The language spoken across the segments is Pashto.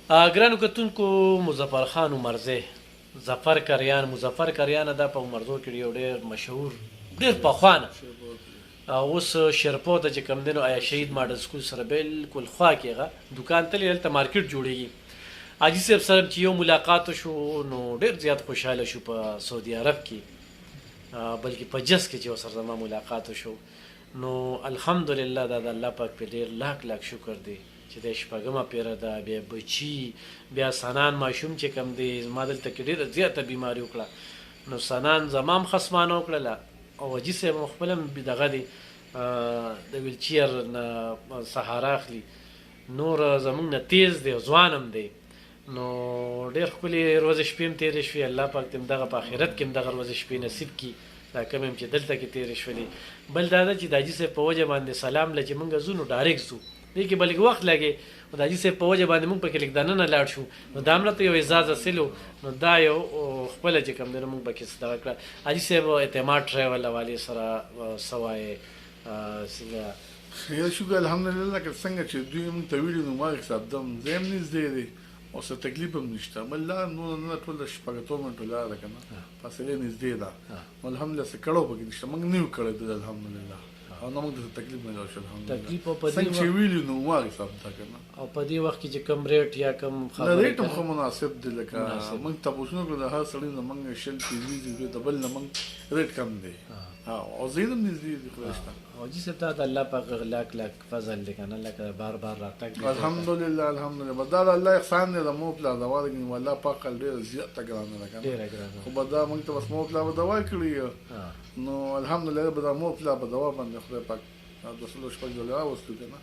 ګرانو کتونکو مظفر خان عمرزی ظفر کریان مظفر کریان دا په عمرزو کې یو ډېر مشهور ډېر پخوانه اوس شیرپو ته چې کوم دی نو آیا شهید ماډل سکول سره بالکل خوا کې هغه دوکان تللی هلته مارکیټ جوړېږي. حاجي صاحب سره چې یو ملاقات شو نو ډېر زیات خوشحاله شو په سعودي عرب کې بلکې په جس کې چې ورسره زما ملاقات شو نو الحمدلله دا د الله پاک په ډېر لاک لاک شکر دی چې د شپږمه پیره ده بیا بچي بیا سنان ماشوم چې کوم دی زما دلته کې ډېره زیاته بیماري وکړه نو سنان زما هم خصمانه وکړله او حاجي صاحب هم خپل هم دغه دی د ویلچیر نه سهاره اخلي نور زموږ نه تیز دی ځوان هم دی نو ډېر ښکلې ورځې شپې هم تېرې شوې الله پاک دې همدغه په آخرت کې هم دغه ورځې شپې نصیب کړي دا کوم هم چې دلته کې تېرې شولې. بل دا ده چې د حاجي صاحب په وجه باندې سلام له چې موږ ځو نو ډایرکټ ځو دې کې به لږ وخت لګې نو د حاجي صاحب په وجه باندې موږ پکې لږ دننه لاړ شو نو دا هم راته یو اعزاز حاصل نو دا یو خپله چې کوم دی نو موږ پکې دغه کړه. حاجي صاحب اعتماد ټریول حوالې سره څه وایې څنګه خیر شکر الحمدلله لکه څنګه چې دوی موږ ته ویلي نو مالک صاحب دم زه هم نږدې دی او څه تکلیف هم نشته بل لار نور نه ټول د شپږ منټو لاره ده که نه فاصلې نږدې ده نو الحمدلله څه کړو پکې نشته موږ نه یو کړی دی الحمدلله او نه موږ ته تکلیف نه راوشو الحمدلله څنګه چې ویلي نو مالک صاحب ته که نه او په دې وخت کې چې کم ریټ یا کم ریټ هم ښه مناسب دی لکه موږ تپوسونه کړو د هر سړي نه موږ شل پیزې د بل نه موږ ریټ کم دی او زید هم نږدې دي خدای شته حاجي صاحب ته د الله پاک لاک لاک فضل دی که نه لکه بار بار راتګ الحمدلله الحمدلله بس دا د الله احسان دی د مو پلا دوا دی نو الله پاک ډېره زیاته ګرانه ده که نه ډېره ګرانه خو به دا موږ ته بس مو پلا به دوا کړي نو الحمدلله به دا مو پلا به دوا باندې خدای پاک د سلو شپږ ډالره راوستو که نه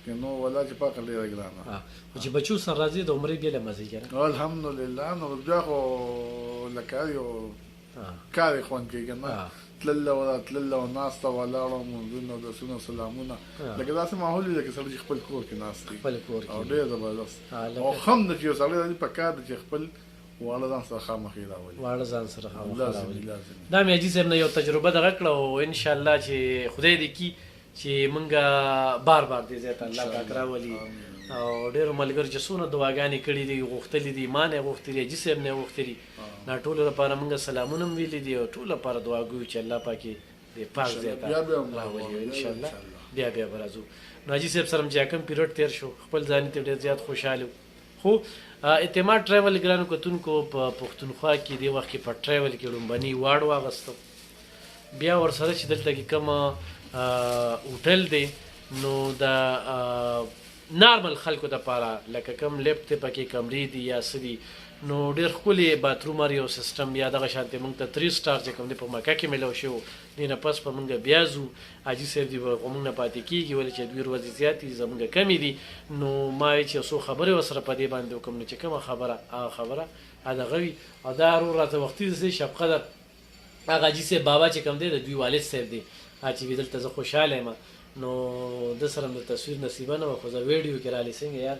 که نو والله چې پاک ډېره ګرانه خو چې بچو سره راځي د عمرې بېله مزې که نه الحمدلله نو بیا خو لکه یو کار یې خوند کوي که نه تلله و ناسته ولاړه مونځونه اودسونه سلامونه لکه داسې ماحول وي لکه سړی چې خپل کور کې ناست دی او ډېر زبردست او ښه هم ده چې یو سړی راځي په کار ده چې خپل واړه ځان سره خامخې راولي واړه ځان سره خامخې راولي. دا مې حاجي صاحب نه یو تجربه دغه کړه او انشاءالله چې خدای دې کي چې مونږ بار بار دې ځای ته الله پاک راولي او ډېرو ملګرو چې څونه دعاګانې کړي دي غوښتلي دي ما نه یې غوښتلي حاجي صاحب نه یې غوښتلي دا ټولو لپاره موږ سلامونه هم ویلي دي او ټولو لپاره دعا کوو چې الله پاک یې دې پاک ځای ته راولي انشاءالله بیا به راځو. نو حاجي صاحب سره چې کوم پیریډ تېر شو خپل ځان ته ډېر زیات خوشحاله خو اعتماد ټریول ګرانو کتونکو په پښتونخوا کې دې وخت کې په ټریول کې لومبني واړ واغستو بیا ورسره چې دلته کې کوم هوټل دی نو د نارمل خلکو دپاره لکه کوم لیفټ دی پکې کمرې دي یا څه دي نو ډېر ښکلې باتروم یو سیسټم یا دغه شانتې موږ ته 3 سټار چې کوم دی په مکه کې میلاو شوی دې نه پس به موږ بیا ځو حاجي صاحب دې به موږ نه پاتې کېږي ولې چې دوی ورځې زیاتې دي زموږ کمې دي نو ما یې چې څو خبرې ورسره په دې باندې وکړم نو چې کومه خبره هغه خبره هغه وي او دا ورور راته وختي داسې شب قدر هغه حاجي صاحب بابا چې کوم دی د دوی والد صاحب دی چې وي دلته زه خوشحاله یم نو د سره مې تصویر نصیبه نه وه خو زه ویډیو کې رالې څنګه یار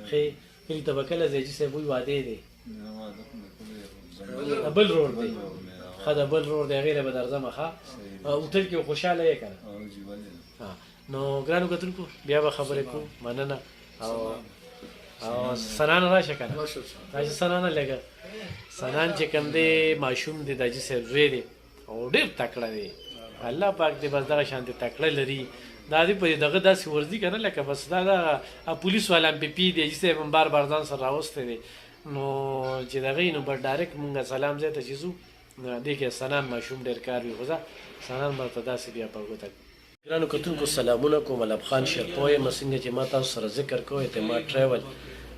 ښې کلي ته به کله ځې حاجي صاحب وایي واده دی بل رور دی ښه د بل رور دی هغې له به درځمه ښه هوټل کې خوشحاله یې که نه نو ګرانو کتونکو بیا به خبرې کوو مننه او سنان راشه که نه راشه سنانه لږه سنان چې کوم دی ماشوم دی د حاجي صاحب زوی دی او ډېر تکړه دی الله پاک دې بس دغه شانتې تکړه لري دا دې په دغه داسې ورځي که نه لکه بس دا دغه پولیس والا هم پې دی حاجي صاحب هم بار بار ځان سره راوستی دی نو چې دغه نو به ډایرکټ مونږ سلام ځای ته چې ځو نو دې کې سنان ماشوم ډېر کار وي خو زه سنان به ورته داسې بیا په ګوته ګرانو کتونکو سلامونه کوم علب خان شیرپو یم څنګه چې ما تاسو سره ذکر کوو اعتماد ټریول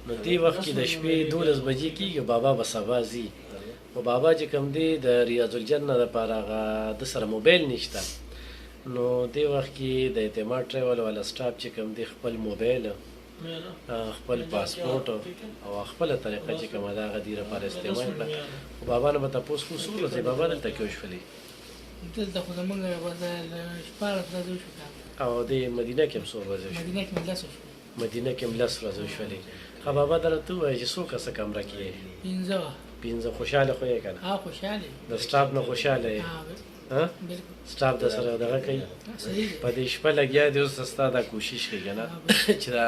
نو دې وخت کې د شپې 12 بجې کېږي بابا به سبا ځي خو بابا چې کوم دی د ریاض الجنه دپاره هغه د سره موبایل نشته نو دې وخت کې د اعتماد ټریول والا سټاف چې کوم دی خپل موبایل خپل پاسپورټ او خپله طریقه چې کومه ده هغه دې لپاره استعمال کړه خو بابا نه به تپوس کوو څو ورځې بابا دلته کې وشولې دلته خو زموږ شپاړس ورځې وشو او دې مدینه کې هم څو ورځې وشولې مدینه کې هم 10 ورځې وشولې ښه بابا درته ووایه چې څو کسه کمره کې یې 15 خوشحاله خو یې که نه خوشحاله د سټاف نه خوشحاله یې سټاف د سره دغه کوي په دې شپه لګیا دی اوس ستا دا کوشش کوي که نه چې دا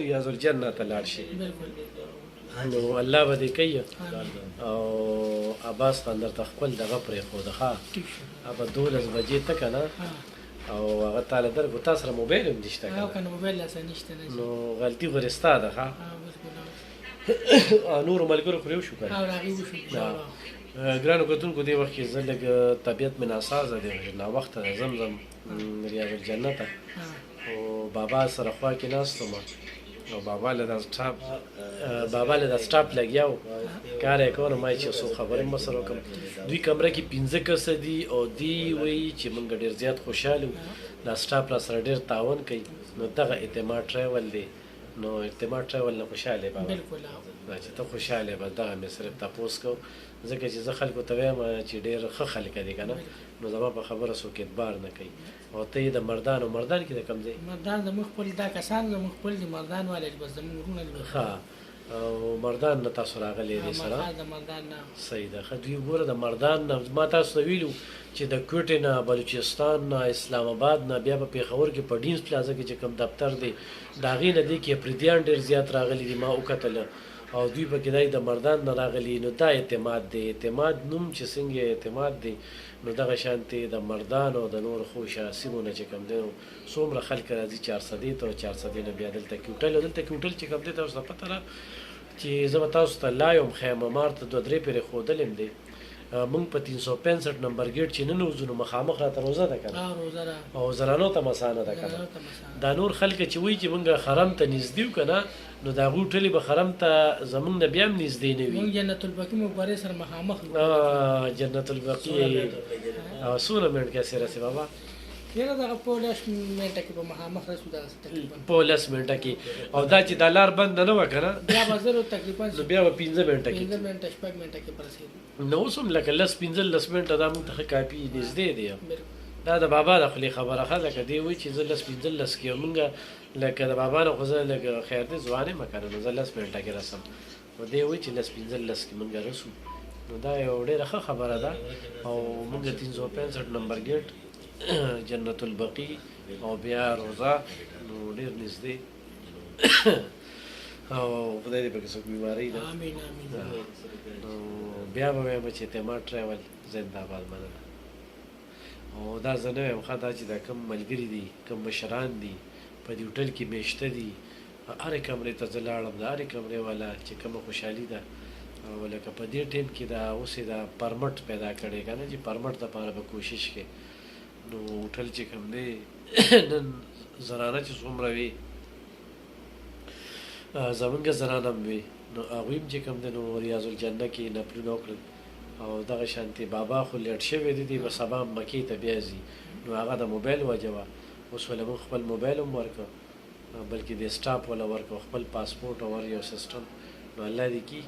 ریاض الجنه ته لاړ شي بالکل نو الله به دې کوي او عباس خان درته خپل دغه پرېښوده ښه ٹھیک شو هغه 12 بجې ته که نه او هغه تاله درګو تا سره موبایل هم نشته که او نه کنه موبایل لاسه نشته نه نو غلطي خو رستا ده ښه بالکل نورو ملګرو خو یو شو که نه او راغي وشو ګرانو کتونکو دې وخت کې زه لږ طبیعت مې ناسازه دی ناوخته ده زمزم ریاض الجنه ته او بابا سره خوا کې ناست وم او بابا له دا سټاپ لګیا و کار یې کوه نو ما چې څو خبرې هم ورسره وکړم دوی کمره کې 15 کسه دي او دوی وایي چې موږ ډېر زیات خوشحاله وو دا سټاپ را سره ډېر تعاون کوي نو دغه اعتماد ټریول دی نو اعتماد ټریول نه خوشحاله بابا بالکل چې ته خوشحاله به دغه مې صرف تپوس کو ځکه چې زه خلکو ته وایم چې ډېر ښه خلک دي که نه نو زما په خبره څوک اعتبار نه کوي او ته یې د مردانو مردان کې د کوم ځای مردان زموږ خپل دا کسان زموږ خپل دي مردان والے دي بس زموږ وروڼه دي ښه او مردان نه تاسو راغلی دی سره د مردان نه صحیح ده ښه دوی ګوره د مردان نه ما تاسو ته ویلو چې د کوټې نه بلوچستان نه اسلام آباد نه بیا په پېښور کې په ډینس پلازه کې چې کوم دفتر دی د هغې نه دی کې پردیان ډېر زیات راغلي دي ما وکتله او دوی پکې دی د مردان نه راغلي نو دا اعتماد دی اعتماد نوم چې څنګه اعتماد دی نو دغه شانتې د مردان او د نور خوشه سیمونه چې کوم دی نو څومره خلک راځي 400 ته 400 نه بیا دلته کې هوټل چې کوم دی تاسو ته پته ده چې زه به تاسو ته لا یم خیمه مار ته 2-3 پېرې ښودلیم دی مونږ په 365 نمبر ګیټ چې ننوځو نو مخامخ راته روزه ده که نه او زنانو ته مسانه ده که نه دا نور خلک چې وایي چې مونږ خرم ته نږدې یو که نه نو د هغوی ټلې به خرم ته زمونږ نه بیا هم نږدې نه وي مونږ جنت البقیع مقبرې سره مخامخ جنت البقیع څومره منټ کې رسې بابا یاره دغه په 10 منټه کې به مخامخ رسو دغسې تقریبا په 10 منټه کې او دا چې دا لار بنده نه وه که نه بیا به زه تقریبا نو بیا به 15 منټه کې 15 منټه 6 منټه کې برسېږو نو اوس هم لکه 10-15 منټه دا موږ ته ښه کافي نږدې دی دا د بابا د خولې خبره ښه لکه دی وایي چې زه 10-15 کې مونږ لکه د بابا نه خو زه لږ خیر دی ځوان یم که نه نو زه 10 منټه کې رسم نو دی وایي چې 10-15 کې مونږ رسو نو دا یو ډېره ښه خبره ده او مونږ 365 نمبر ګیټ جنت البقیع او بیا روزه نو ډېر نږدې او خدای دې پکې څوک بیمارۍ نه امین امین نو بیا به وایم چې اعتماد ټریول زنده‌باد مننه او دا زه نه وایم ښه دا چې دا کوم ملګري دي کوم مشران دي په دې هوټل کې میشته دي هرې کمرې ته زه لاړم د هرې کمرې والا چې کومه خوشحالي ده او لکه په دې ټیم کې دا اوس یې دا پرمټ پیدا کړی که نه چې پرمټ دپاره به کوشش کوي نو هوټل چې کوم دی نن زنانه چې څومره وي زمونږ زنانه هم وي نو هغوی هم چې کوم دی نو ریاض الجنه کې نفلونه وکړل او دغه شانتې بابا خو لیټ شوی دی دی به سبا مکې ته بیا ځي نو هغه د موبایل وجه وه اوس ولې موږ خپل موبایل هم ورکړو بلکې د سټاپ وله ورکړو خپل پاسپورټ او یو سیسټم نو الله دې کي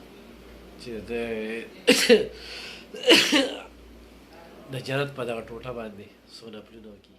چې د جنت په دغه ټوټه باندې څو نفلونه وکړي